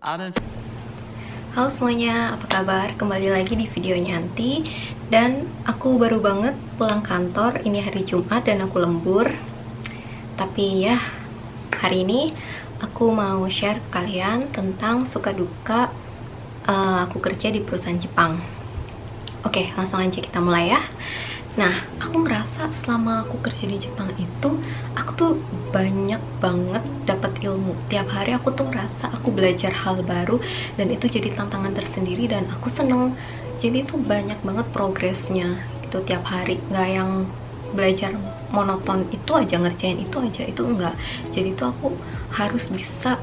Halo semuanya, apa kabar? Kembali lagi di video Nyanti. Dan aku baru banget pulang kantor. Ini hari Jumat dan aku lembur. Tapi ya, hari ini aku mau share ke kalian tentang suka duka aku kerja di perusahaan Jepang. Oke, langsung aja kita mulai ya. Nah, aku ngerasa selama aku kerja di Jepang itu, aku tuh banyak banget dapat ilmu. Tiap hari aku tuh ngerasa aku belajar hal baru, dan itu jadi tantangan tersendiri dan aku seneng. Jadi tuh banyak banget progresnya itu tiap hari, nggak yang belajar monoton itu aja, ngerjain itu aja, itu enggak. Jadi tuh aku harus bisa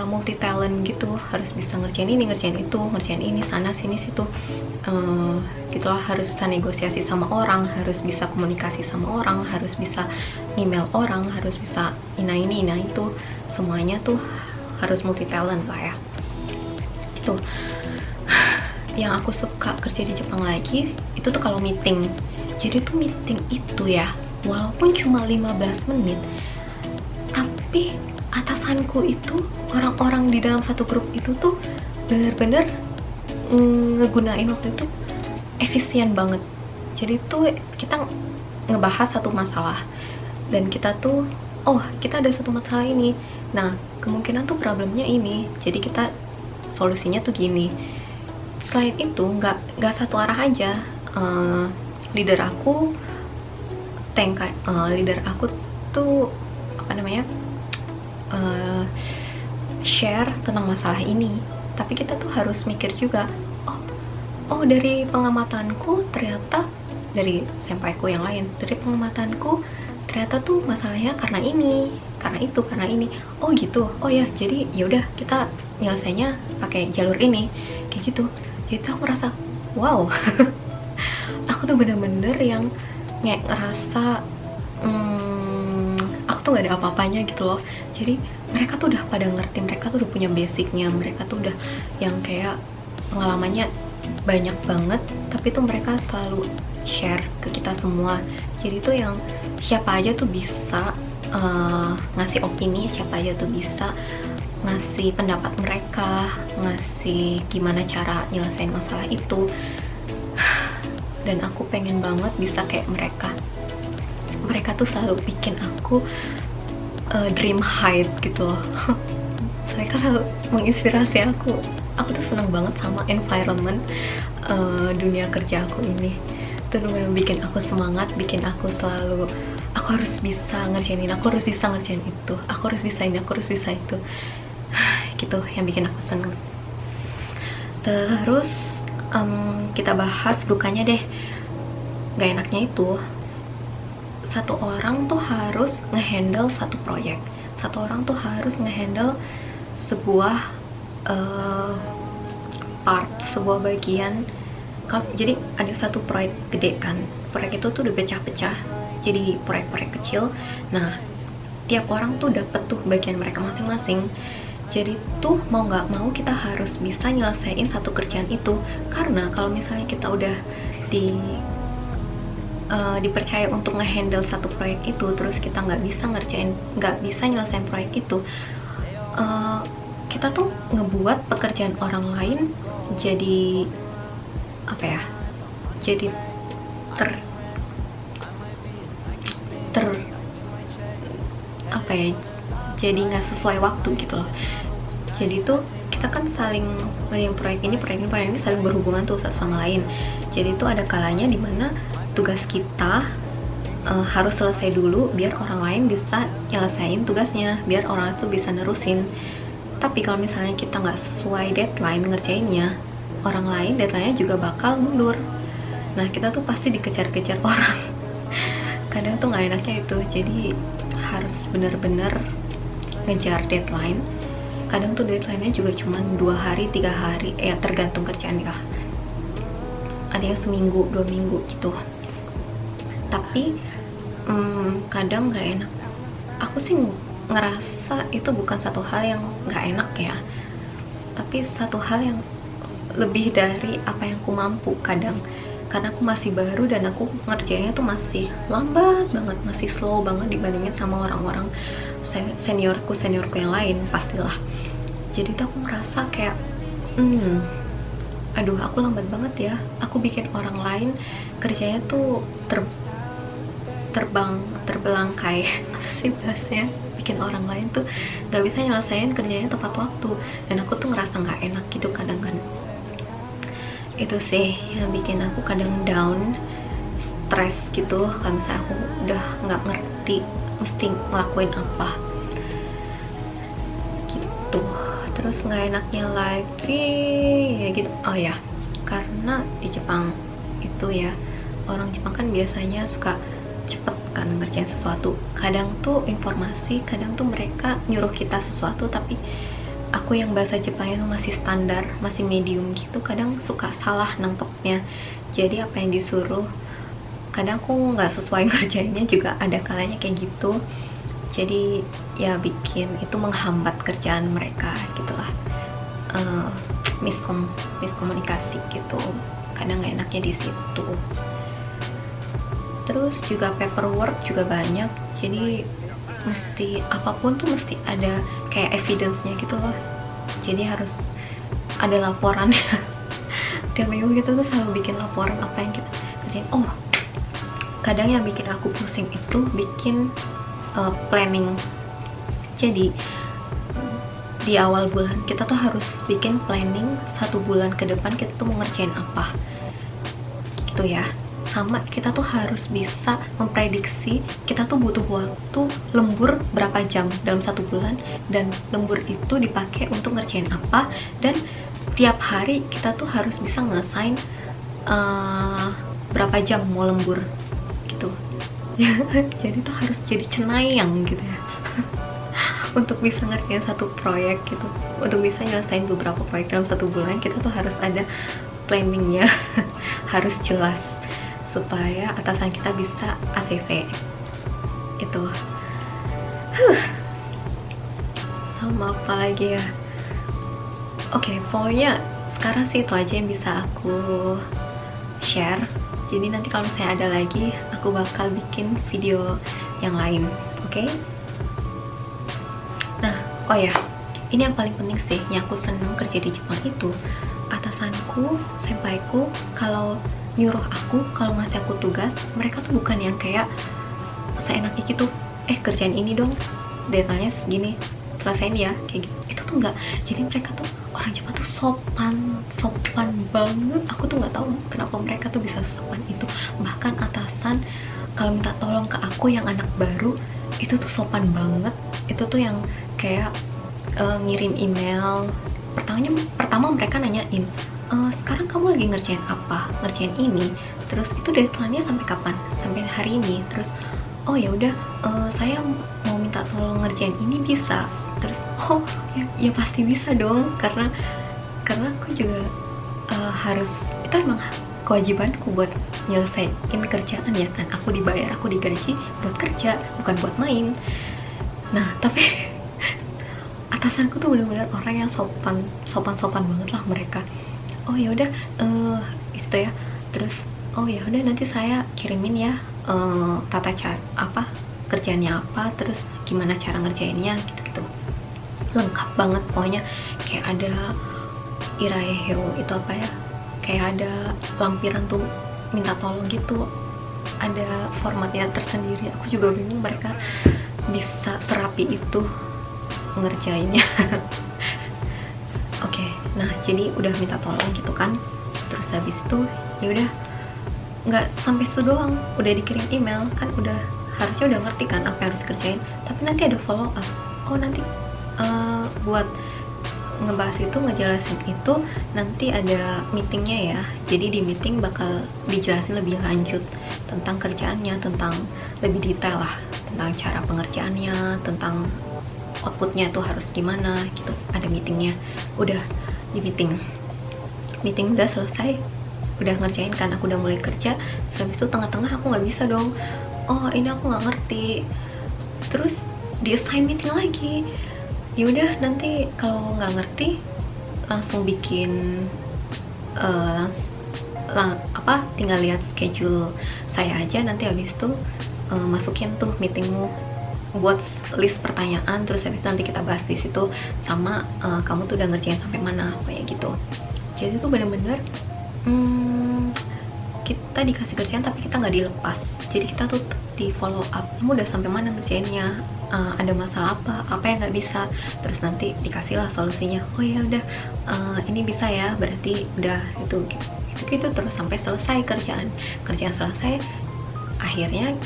multi talent gitu, harus bisa ngerjain ini, ngerjain itu, ngerjain ini, sana sini situ, gitulah. Harus bisa negosiasi sama orang, harus bisa komunikasi sama orang, harus bisa email orang, harus bisa ini itu, semuanya tuh harus multi talent lah ya. Itu yang aku suka kerja di Jepang lagi itu tuh kalau meeting. Jadi tuh meeting itu ya, walaupun cuma 15 menit, tapi atasanku itu, orang-orang di dalam satu grup itu tuh bener-bener ngegunain waktu itu efisien banget. Jadi tuh kita ngebahas satu masalah dan kita tuh, oh kita ada satu masalah ini, nah kemungkinan tuh problemnya ini, jadi kita solusinya tuh gini. Selain itu nggak satu arah aja. Leader aku leader aku tuh apa namanya, share tentang masalah ini, tapi kita tuh harus mikir juga, oh dari pengamatanku ternyata, dari senpaiku yang lain, dari pengamatanku ternyata tuh masalahnya karena ini, karena itu, karena ini. Oh gitu, oh ya, jadi yaudah kita nyelesainya pakai jalur ini, kayak gitu. Jadi tuh aku merasa wow. Aku tuh bener-bener yang ngerasa aku tuh gak ada apa-apanya gitu loh. Jadi mereka tuh udah pada ngerti, mereka tuh udah punya basicnya, mereka tuh udah yang kayak pengalamannya banyak banget, tapi tuh mereka selalu share ke kita semua. Jadi tuh yang siapa aja tuh bisa ngasih opini, siapa aja tuh bisa ngasih pendapat mereka, ngasih gimana cara nyelesain masalah itu. Dan aku pengen banget bisa kayak mereka. Mereka tuh selalu bikin aku dream height gitu loh. Mereka selalu menginspirasi aku. Aku tuh seneng banget sama environment dunia kerja aku ini. Itu bener-bener bikin aku semangat, bikin aku selalu, aku harus bisa ngerjain ini, aku harus bisa ngerjain itu, aku harus bisa ini, aku harus bisa itu. Gitu yang bikin aku seneng. Terus kita bahas dukanya deh. Gak enaknya itu, satu orang tuh harus ngehandle satu proyek, satu orang tuh harus ngehandle sebuah part, sebuah bagian. Jadi ada satu proyek gede kan, proyek itu tuh udah pecah-pecah jadi proyek-proyek kecil. Nah tiap orang tuh dapet tuh bagian mereka masing-masing. Jadi tuh mau nggak mau kita harus bisa nyelesain satu kerjaan itu, karena kalau misalnya kita udah dipercaya untuk ngehandle satu proyek itu, terus kita nggak bisa nyelesain proyek itu, kita tuh ngebuat pekerjaan orang lain jadi apa ya, jadi apa ya, jadi nggak sesuai waktu gitu loh. Jadi tuh kita kan saling melihat proyek ini saling berhubungan tuh satu sama lain. Jadi tuh ada kalanya dimana tugas kita harus selesai dulu biar orang lain bisa nyelesain tugasnya, biar orang itu bisa nerusin. Tapi kalau misalnya kita nggak sesuai deadline ngerjainnya, orang lain deadline-nya juga bakal mundur. Nah kita tuh pasti dikejar-kejar orang. Kadang tuh nggak enaknya itu. Jadi harus bener-bener ngejar deadline. Kadang tuh deadline-nya juga cuma 2 hari, 3 hari, ya tergantung kerjaan ya. Ada yang seminggu, 2 minggu gitu. Tapi kadang nggak enak. Aku sih ngerasa itu bukan satu hal yang nggak enak ya, tapi satu hal yang lebih dari apa yang aku mampu kadang. Karena aku masih baru dan aku ngerjainnya tuh masih lambat banget, masih slow banget dibandingin sama orang-orang seniorku yang lain pastilah. Jadi tuh aku ngerasa kayak aduh aku lambat banget ya, aku bikin orang lain kerjanya tuh terbelangkai apa sih bahasanya, bikin orang lain tuh gak bisa nyelesain kerjanya tepat waktu, dan aku tuh ngerasa nggak enak gitu kadang-kadang. Itu sih yang bikin aku kadang down, stres gitu kalau misalnya aku udah nggak ngerti mesti ngelakuin apa gitu. Terus nggak enaknya lagi ya gitu, oh ya, karena di Jepang itu ya, orang Jepang kan biasanya suka cepet kan ngerjain sesuatu. Kadang tuh informasi, kadang tuh mereka nyuruh kita sesuatu, tapi aku yang bahasa Jepangnya tuh masih standar, masih medium gitu, kadang suka salah nangkepnya. Jadi apa yang disuruh kadang aku nggak sesuai ngerjainnya juga ada kalanya kayak gitu. Jadi ya bikin itu menghambat kerjaan mereka gitulah. Miskomunikasi gitu, kadang nggak enaknya di situ. Terus juga paperwork juga banyak, jadi mesti apapun tuh mesti ada kayak evidence-nya gitu loh, jadi harus ada laporannya. Tiap minggu gitu tuh selalu bikin laporan apa yang kita kerjain. Oh, kadang yang bikin aku pusing itu bikin planning. Jadi di awal bulan kita tuh harus bikin planning 1 bulan ke depan kita tuh mau ngerjain apa gitu ya. Sama kita tuh harus bisa memprediksi kita tuh butuh waktu lembur berapa jam dalam 1 bulan, dan lembur itu dipakai untuk ngerjain apa, dan tiap hari kita tuh harus bisa ngesain berapa jam mau lembur gitu. Jadi tuh harus jadi cenayang gitu ya. Untuk bisa ngerjain 1 proyek gitu, untuk bisa nyelesain beberapa proyek dalam 1 bulan, kita tuh harus ada planningnya. Harus jelas supaya atasan kita bisa ACC itu. Sama apa lagi ya, oke, pokoknya sekarang sih itu aja yang bisa aku share. Jadi nanti kalau misalnya ada lagi aku bakal bikin video yang lain, oke? Nah, oh ya, ini yang paling penting sih, yang aku seneng kerja di Jepang itu atasanku, senpaiku kalau nyuruh aku, kalau ngasih aku tugas, mereka tuh bukan yang kayak seenaknya gitu, kerjain ini dong, deadline-nya segini, selesain ya, kayak gitu. Itu tuh enggak. Jadi mereka tuh, orang Jepang tuh sopan banget. Aku tuh nggak tahu kenapa mereka tuh bisa sopan itu. Bahkan atasan kalau minta tolong ke aku yang anak baru, itu tuh sopan banget. Itu tuh yang kayak ngirim email, pertama mereka nanyain, sekarang kamu lagi ngerjain apa? Ngerjain ini. Terus itu deadline-nya sampai kapan? Sampai hari ini. Terus oh ya udah, saya mau minta tolong ngerjain ini bisa? Terus oh ya pasti bisa dong, karena aku juga harus, itu emang kewajibanku buat nyelesain kerjaan ya kan. Aku dibayar, aku digaji buat kerja, bukan buat main. Nah tapi atasanku tuh benar-benar orang yang sopan banget lah mereka. Oh ya udah, itu ya. Terus oh ya udah, nanti saya kirimin ya tata cara apa, kerjaannya apa, terus gimana cara ngerjainnya gitu-gitu. Lengkap banget pokoknya, kayak ada iraeheo itu apa ya, kayak ada lampiran tuh minta tolong gitu, ada formatnya tersendiri. Aku juga bingung mereka bisa serapi itu ngerjainnya. Oke, nah jadi udah minta tolong gitu kan, terus habis itu ya udah, nggak sampai itu doang, udah dikirim email kan, udah harusnya udah ngerti kan apa yang harus dikerjain, tapi nanti ada follow up. Oh nanti buat ngebahas itu, ngejelasin itu, nanti ada meetingnya ya. Jadi di meeting bakal dijelasin lebih lanjut tentang kerjaannya, tentang lebih detail lah, tentang cara pengerjaannya, tentang outputnya tuh harus gimana gitu. Ada meetingnya, udah di meeting udah selesai, udah ngerjain kan, aku udah mulai kerja. Terus habis itu tengah-tengah aku nggak bisa dong, oh ini aku nggak ngerti, terus di assign meeting lagi. Ya udah, nanti kalau nggak ngerti langsung bikin tinggal lihat schedule saya aja, nanti habis itu masukin tuh meetingmu buat list pertanyaan, terus habis itu nanti kita bahas di situ sama kamu tuh udah ngerjain sampai mana, kayak gitu. Jadi tuh bener-bener kita dikasih kerjaan tapi kita nggak dilepas, jadi kita tuh di follow up, kamu udah sampai mana ngerjainnya, ada masalah apa yang nggak bisa, terus nanti dikasih lah solusinya. Oh ya udah, ini bisa ya, berarti udah itu terus sampai selesai kerjaan selesai. Akhirnya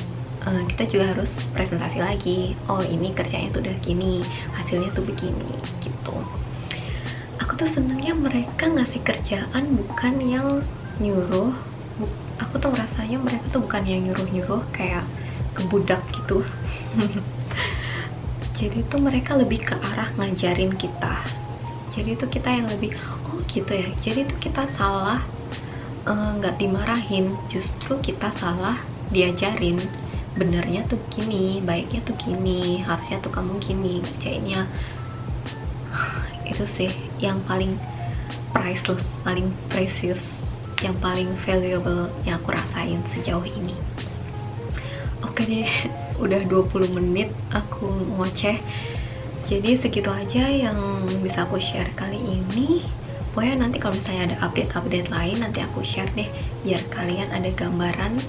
kita juga harus presentasi lagi, oh ini kerjanya tuh udah gini, hasilnya tuh begini gitu. Aku tuh senengnya mereka ngasih kerjaan bukan yang nyuruh. Aku tuh rasanya mereka tuh bukan yang nyuruh kayak ke budak gitu. Jadi tuh mereka lebih ke arah ngajarin kita. Jadi tuh kita yang lebih, oh gitu ya, jadi tuh kita salah nggak dimarahin, justru kita salah diajarin. Benernya tuh gini, baiknya tuh gini, harusnya tuh kamu gini ngerjainnya. Itu sih yang paling priceless, paling precious, yang paling valuable yang aku rasain sejauh ini. Oke deh, udah 20 menit aku ngoceh. Jadi segitu aja yang bisa aku share kali ini. Pokoknya nanti kalau misalnya ada update-update lain, nanti aku share deh, biar kalian ada gambaran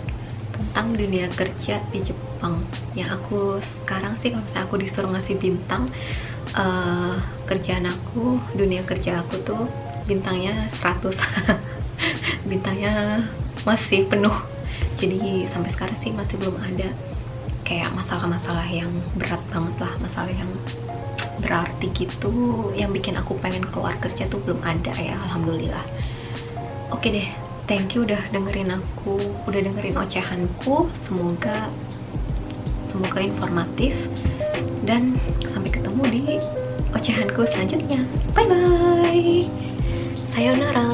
tentang dunia kerja di Jepang. Yang aku sekarang sih, kalau misalnya aku disuruh ngasih bintang, kerjaan aku, dunia kerja aku tuh bintangnya 100. Bintangnya masih penuh. Jadi sampai sekarang sih masih belum ada kayak masalah-masalah yang berat banget lah, masalah yang berarti gitu, yang bikin aku pengen keluar kerja tuh belum ada ya, alhamdulillah. Oke deh, thank you udah dengerin aku, udah dengerin ocehanku. Semoga informatif, dan sampai ketemu di ocehanku selanjutnya. Bye bye, sayonara.